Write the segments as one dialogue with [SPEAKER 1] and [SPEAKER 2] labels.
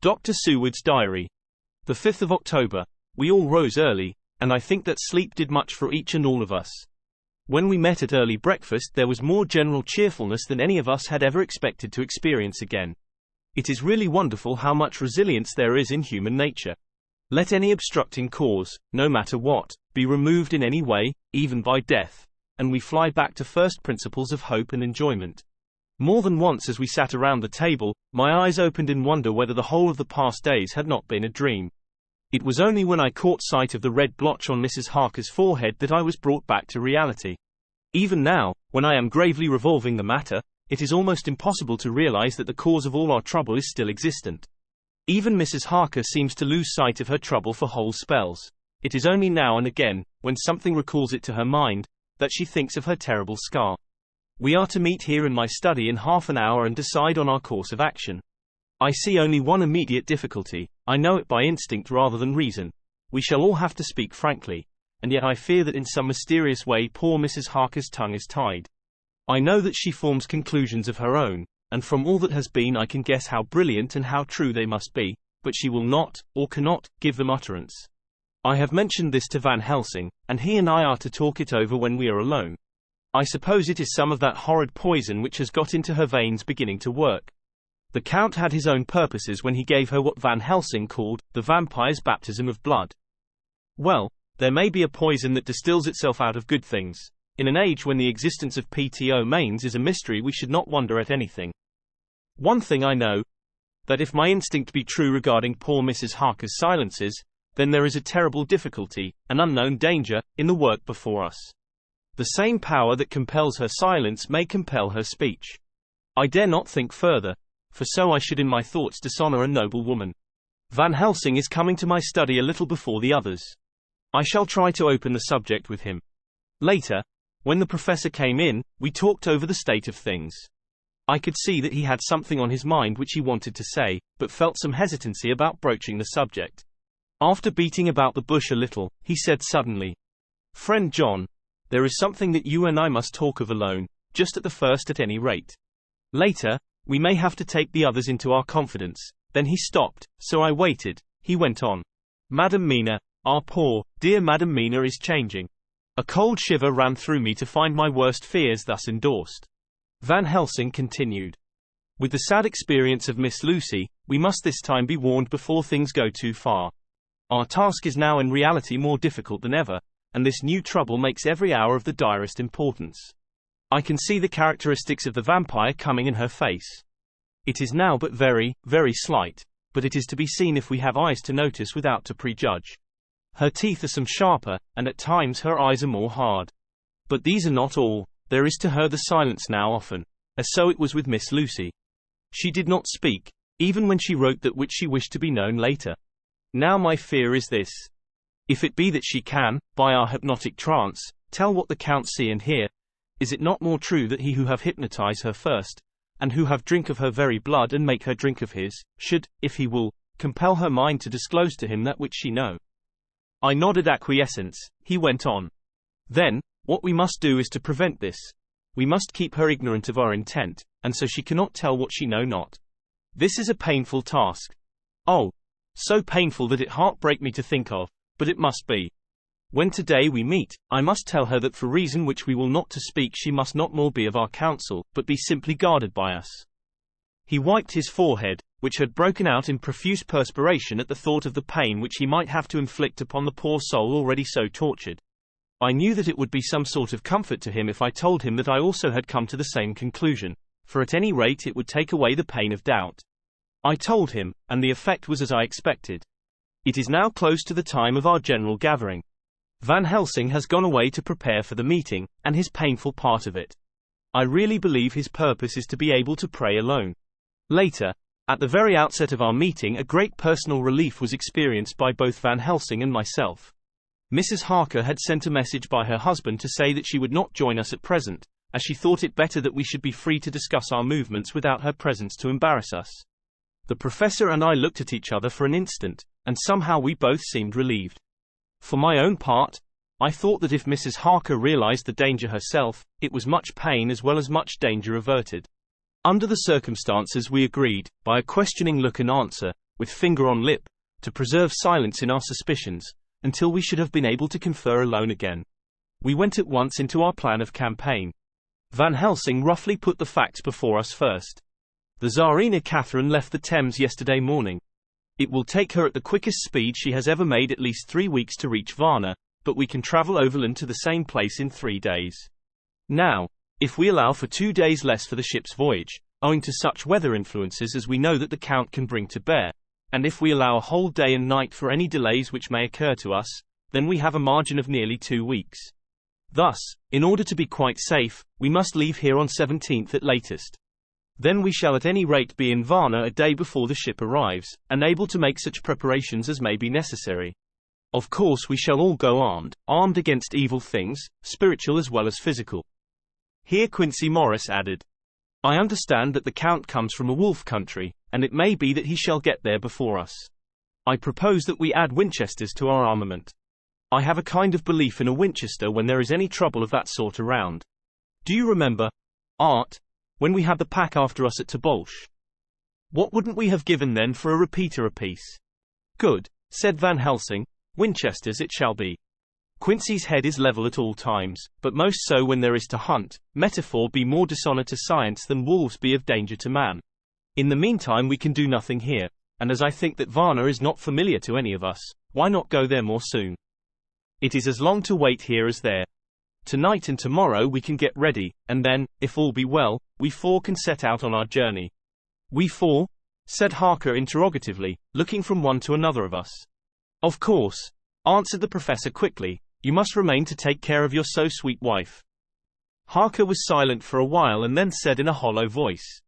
[SPEAKER 1] Dr. Seward's diary. The 5th of October. We all rose early, and I think that sleep did much for each and all of us. When we met at early breakfast, there was more general cheerfulness than any of us had ever expected to experience again. It is really wonderful how much resilience there is in human nature. Let any obstructing cause, no matter what, be removed in any way, even by death, and we fly back to first principles of hope and enjoyment. More than once as we sat around the table, my eyes opened in wonder whether the whole of the past days had not been a dream. It was only when I caught sight of the red blotch on Mrs. Harker's forehead that I was brought back to reality. Even now, when I am gravely revolving the matter, it is almost impossible to realize that the cause of all our trouble is still existent. Even Mrs. Harker seems to lose sight of her trouble for whole spells. It is only now and again, when something recalls it to her mind, that she thinks of her terrible scar. We are to meet here in my study in half an hour and decide on our course of action. I see only one immediate difficulty. I know it by instinct rather than reason. We shall all have to speak frankly, and yet I fear that in some mysterious way poor Mrs. Harker's tongue is tied. I know that she forms conclusions of her own, and from all that has been I can guess how brilliant and how true they must be, but she will not, or cannot, give them utterance. I have mentioned this to Van Helsing, and he and I are to talk it over when we are alone. I suppose it is some of that horrid poison which has got into her veins beginning to work. The Count had his own purposes when he gave her what Van Helsing called the vampire's baptism of blood. Well, there may be a poison that distills itself out of good things. In an age when the existence of PTO mains is a mystery, we should not wonder at anything. One thing I know, that if my instinct be true regarding poor Mrs. Harker's silences, then there is a terrible difficulty, an unknown danger, in the work before us. The same power that compels her silence may compel her speech. I dare not think further, for so I should in my thoughts dishonor a noble woman. Van Helsing is coming to my study a little before the others. I shall try to open the subject with him. Later, when the professor came in, we talked over the state of things. I could see that he had something on his mind which he wanted to say, but felt some hesitancy about broaching the subject. After beating about the bush a little, he said suddenly, "Friend John, there is something that you and I must talk of alone, just at the first at any rate. Later, we may have to take the others into our confidence." Then he stopped, so I waited. He went on. "Madam Mina, our poor, dear Madam Mina is changing." A cold shiver ran through me to find my worst fears thus endorsed. Van Helsing continued. "With the sad experience of Miss Lucy, we must this time be warned before things go too far. Our task is now in reality more difficult than ever, and this new trouble makes every hour of the direst importance. I can see the characteristics of the vampire coming in her face. It is now but very, very slight, but it is to be seen if we have eyes to notice without to prejudge. Her teeth are some sharper, and at times her eyes are more hard. But these are not all. There is to her the silence now often, as so it was with Miss Lucy. She did not speak, even when she wrote that which she wished to be known later. Now my fear is this. If it be that she can, by our hypnotic trance, tell what the Count see and hear, is it not more true that he who have hypnotized her first, and who have drink of her very blood and make her drink of his, should, if he will, compel her mind to disclose to him that which she know?" I nodded acquiescence. He went on. "Then, what we must do is to prevent this. We must keep her ignorant of our intent, and so she cannot tell what she know not. This is a painful task. Oh, so painful that it heartbreak me to think of, but it must be. When today we meet, I must tell her that for reason which we will not to speak she must not more be of our counsel, but be simply guarded by us." He wiped his forehead, which had broken out in profuse perspiration at the thought of the pain which he might have to inflict upon the poor soul already so tortured. I knew that it would be some sort of comfort to him if I told him that I also had come to the same conclusion, for at any rate it would take away the pain of doubt. I told him, and the effect was as I expected. It is now close to the time of our general gathering. Van Helsing has gone away to prepare for the meeting, and his painful part of it. I really believe his purpose is to be able to pray alone. Later, at the very outset of our meeting, a great personal relief was experienced by both Van Helsing and myself. Mrs. Harker had sent a message by her husband to say that she would not join us at present, as she thought it better that we should be free to discuss our movements without her presence to embarrass us. The professor and I looked at each other for an instant, and somehow we both seemed relieved. For my own part, I thought that if Mrs. Harker realized the danger herself, it was much pain as well as much danger averted. Under the circumstances we agreed, by a questioning look and answer, with finger on lip, to preserve silence in our suspicions, until we should have been able to confer alone again. We went at once into our plan of campaign. Van Helsing roughly put the facts before us first. The Tsarina Catherine left the Thames yesterday morning. It will take her at the quickest speed she has ever made at least 3 weeks to reach Varna, but we can travel overland to the same place in 3 days. Now, if we allow for 2 days less for the ship's voyage, owing to such weather influences as we know that the Count can bring to bear, and if we allow a whole day and night for any delays which may occur to us, then we have a margin of nearly 2 weeks. Thus, in order to be quite safe, we must leave here on 17th at latest. Then we shall at any rate be in Varna a day before the ship arrives, and able to make such preparations as may be necessary. Of course we shall all go armed against evil things, spiritual as well as physical. Here Quincey Morris added, I understand that the Count comes from a wolf country, and it may be that he shall get there before us. I propose that we add Winchesters to our armament. I have a kind of belief in a Winchester when there is any trouble of that sort around. Do you remember, Art, when we had the pack after us at Tobolsk? What wouldn't we have given then for a repeater apiece? Good, said Van Helsing, Winchesters it shall be. Quincey's head is level at all times, but most so when there is to hunt, metaphor be more dishonor to science than wolves be of danger to man. In the meantime we can do nothing here, and as I think that Varna is not familiar to any of us, why not go there more soon? It is as long to wait here as there. Tonight and tomorrow we can get ready, and then, if all be well, we 4 can set out on our journey. We 4? Said Harker interrogatively, looking from one to another of us. Of course, answered the professor quickly, you must remain to take care of your so sweet wife. Harker was silent for a while and then said in a hollow voice,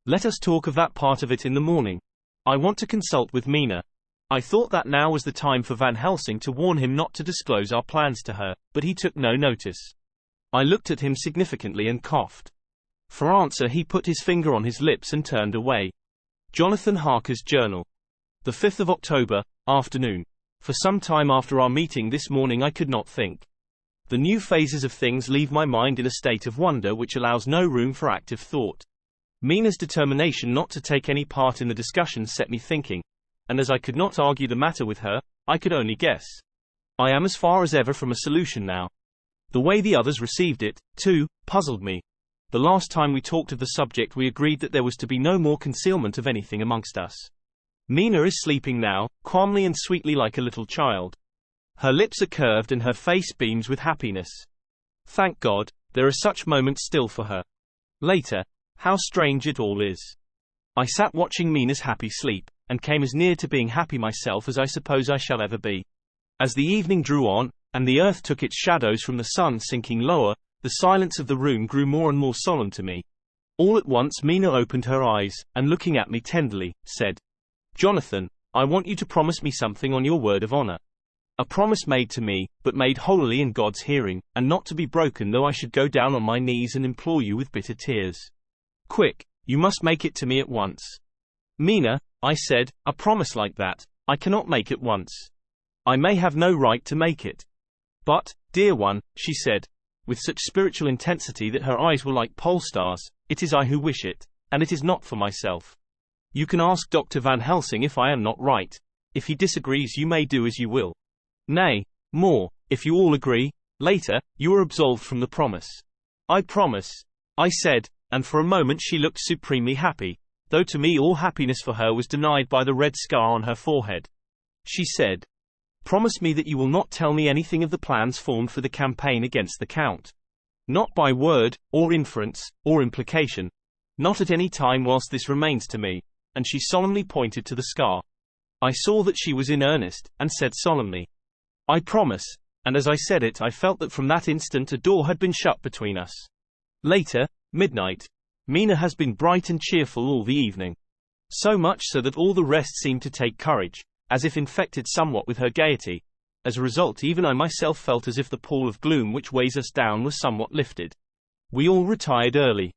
[SPEAKER 1] let us talk of that part of it in the morning. I want to consult with Mina. I thought that now was the time for Van Helsing to warn him not to disclose our plans to her, but he took no notice. I looked at him significantly and coughed. For answer he put his finger on his lips and turned away. Jonathan Harker's Journal. The 5th of October, afternoon. For some time after our meeting this morning I could not think. The new phases of things leave my mind in a state of wonder which allows no room for active thought. Mina's determination not to take any part in the discussion set me thinking, and as I could not argue the matter with her, I could only guess. I am as far as ever from a solution now. The way the others received it, too, puzzled me. The last time we talked of the subject we agreed that there was to be no more concealment of anything amongst us. Mina is sleeping now, calmly and sweetly like a little child. Her lips are curved and her face beams with happiness. Thank God, there are such moments still for her. Later, how strange it all is. I sat watching Mina's happy sleep, and came as near to being happy myself as I suppose I shall ever be. As the evening drew on, and the earth took its shadows from the sun sinking lower, the silence of the room grew more and more solemn to me. All at once Mina opened her eyes, and looking at me tenderly, said, Jonathan, I want you to promise me something on your word of honor. A promise made to me, but made wholly in God's hearing, and not to be broken though I should go down on my knees and implore you with bitter tears. Quick, you must make it to me at once. Mina, I said, a promise like that, I cannot make at once. I may have no right to make it. But, dear one, she said, with such spiritual intensity that her eyes were like pole stars, it is I who wish it, and it is not for myself. You can ask Dr. Van Helsing if I am not right. If he disagrees you may do as you will. Nay, more, if you all agree, later, you are absolved from the promise. I promise, I said, and for a moment she looked supremely happy, though to me all happiness for her was denied by the red scar on her forehead. She said, promise me that you will not tell me anything of the plans formed for the campaign against the Count. Not by word, or inference, or implication. Not at any time whilst this remains to me. And she solemnly pointed to the scar. I saw that she was in earnest, and said solemnly, I promise, and as I said it I felt that from that instant a door had been shut between us. Later, midnight. Mina has been bright and cheerful all the evening. So much so that all the rest seemed to take courage, as if infected somewhat with her gaiety. As a result even I myself felt as if the pall of gloom which weighs us down was somewhat lifted. We all retired early.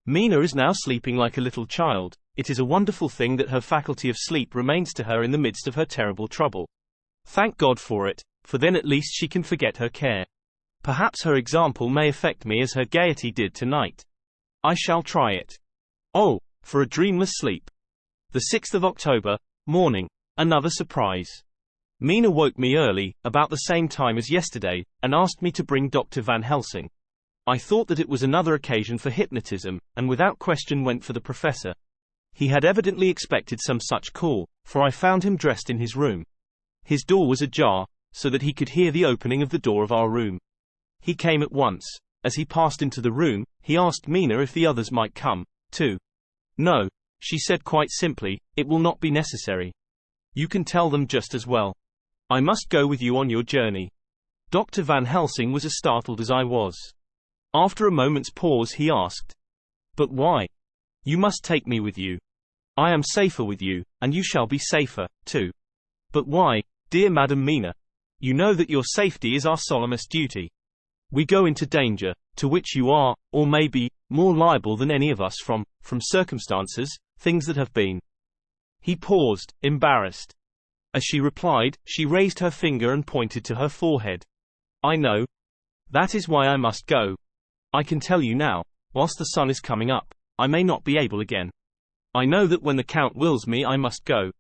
[SPEAKER 1] Mina is now sleeping like a little child. It is a wonderful thing that her faculty of sleep remains to her in the midst of her terrible trouble. Thank God for it, for then at least she can forget her care. Perhaps her example may affect me as her gaiety did tonight. I shall try it. Oh, for a dreamless sleep. The 6th of October, Morning. Another surprise. Mina woke me early, about the same time as yesterday, and asked me to bring Dr. Van Helsing. I thought that it was another occasion for hypnotism, and without question went for the professor. He had evidently expected some such call, for I found him dressed in his room. His door was ajar, so that he could hear the opening of the door of our room. He came at once. As he passed into the room, he asked Mina if the others might come, too. No, she said quite simply, it will not be necessary. You can tell them just as well. I must go with you on your journey. Dr. Van Helsing was as startled as I was. After a moment's pause he asked, but why? You must take me with you. I am safer with you, and you shall be safer, too. But why, dear Madam Mina? You know that your safety is our solemnest duty. We go into danger, to which you are, or may be, more liable than any of us from circumstances, things that have been. He paused, embarrassed. As she replied, she raised her finger and pointed to her forehead. I know. That is why I must go. I can tell you now, whilst the sun is coming up, I may not be able again. I know that when the Count wills me I must go.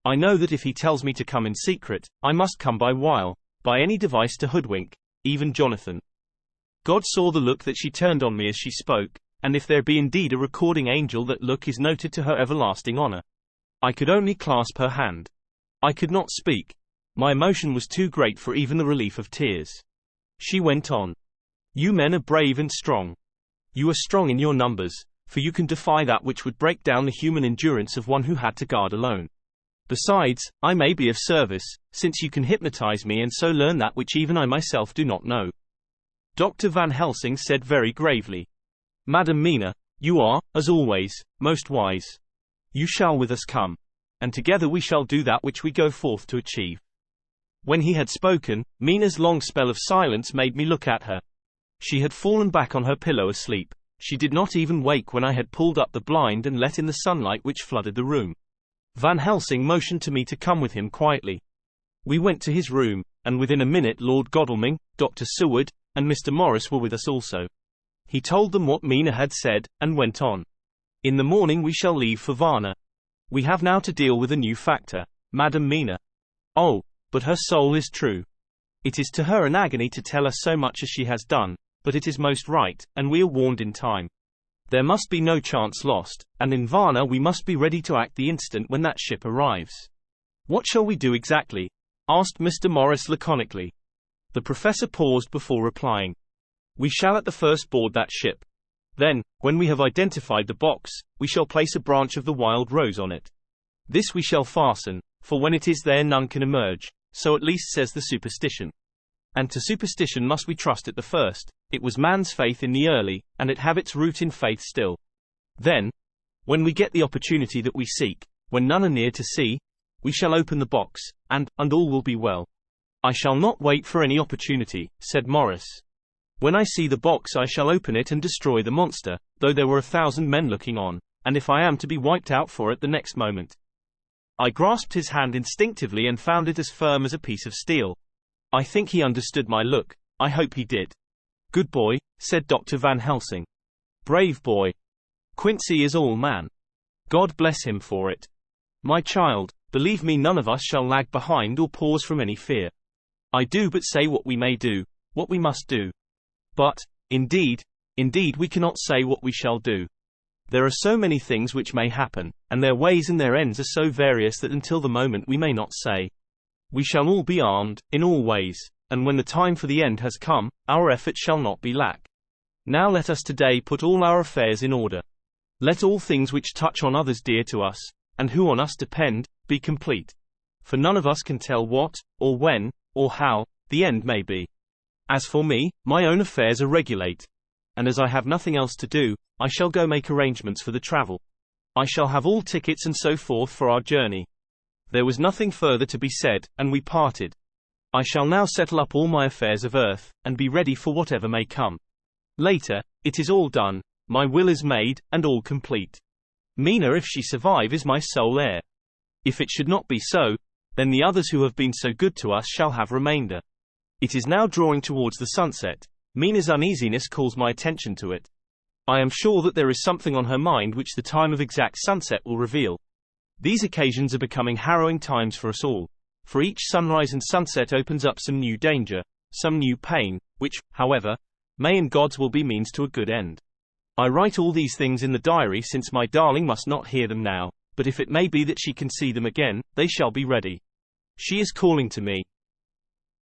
[SPEAKER 1] I know that if he tells me to come in secret, I must come by any device to hoodwink, even Jonathan. God saw the look that she turned on me as she spoke, and if there be indeed a recording angel, that look is noted to her everlasting honor. I could only clasp her hand. I could not speak. My emotion was too great for even the relief of tears. She went on. You men are brave and strong. You are strong in your numbers, for you can defy that which would break down the human endurance of one who had to guard alone. Besides, I may be of service, since you can hypnotize me and so learn that which even I myself do not know. Dr. Van Helsing said very gravely. Madam Mina, you are, as always, most wise. You shall with us come. And together we shall do that which we go forth to achieve. When he had spoken, Mina's long spell of silence made me look at her. She had fallen back on her pillow asleep. She did not even wake when I had pulled up the blind and let in the sunlight which flooded the room. Van Helsing motioned to me to come with him quietly. We went to his room, and within a minute Lord Godalming, Dr. Seward, and Mr. Morris were with us also. He told them what Mina had said, and went on. In the morning we shall leave for Varna. We have now to deal with a new factor, Madam Mina. Oh, but her soul is true. It is to her an agony to tell us so much as she has done, but it is most right, and we are warned in time. There must be no chance lost, and in Varna we must be ready to act the instant when that ship arrives. What shall we do exactly? Asked Mr. Morris laconically. The professor paused before replying. We shall at the first board that ship. Then, when we have identified the box, we shall place a branch of the wild rose on it. This we shall fasten, for when it is there none can emerge, so at least says the superstition. And to superstition must we trust at the first. It was man's faith in the early, and it have its root in faith still. Then, when we get the opportunity that we seek, when none are near to see, we shall open the box, and all will be well. I shall not wait for any opportunity, said Morris. When I see the box I shall open it and destroy the monster, though there were 1,000 men looking on, and if I am to be wiped out for it the next moment. I grasped his hand instinctively and found it as firm as a piece of steel. I think he understood my look. I hope he did. Good boy, said Dr. Van Helsing. Brave boy. Quincey is all man. God bless him for it. My child, believe me, none of us shall lag behind or pause from any fear. I do but say what we may do, what we must do. But, indeed, we cannot say what we shall do. There are so many things which may happen, and their ways and their ends are so various that until the moment we may not say. We shall all be armed, in all ways, and when the time for the end has come, our effort shall not be lack. Now let us today put all our affairs in order. Let all things which touch on others dear to us, and who on us depend, be complete. For none of us can tell what, or when, or how, the end may be. As for me, my own affairs are regulate. And as I have nothing else to do, I shall go make arrangements for the travel. I shall have all tickets and so forth for our journey. There was nothing further to be said, and we parted. I shall now settle up all my affairs of earth, and be ready for whatever may come. Later, it is all done, my will is made, and all complete. Mina, if she survive, is my sole heir. If it should not be so, then the others who have been so good to us shall have remainder. It is now drawing towards the sunset. Mina's uneasiness calls my attention to it. I am sure that there is something on her mind which the time of exact sunset will reveal. These occasions are becoming harrowing times for us all. For each sunrise and sunset opens up some new danger, some new pain, which, however, may in God's will be means to a good end. I write all these things in the diary since my darling must not hear them now, but if it may be that she can see them again, they shall be ready. She is calling to me.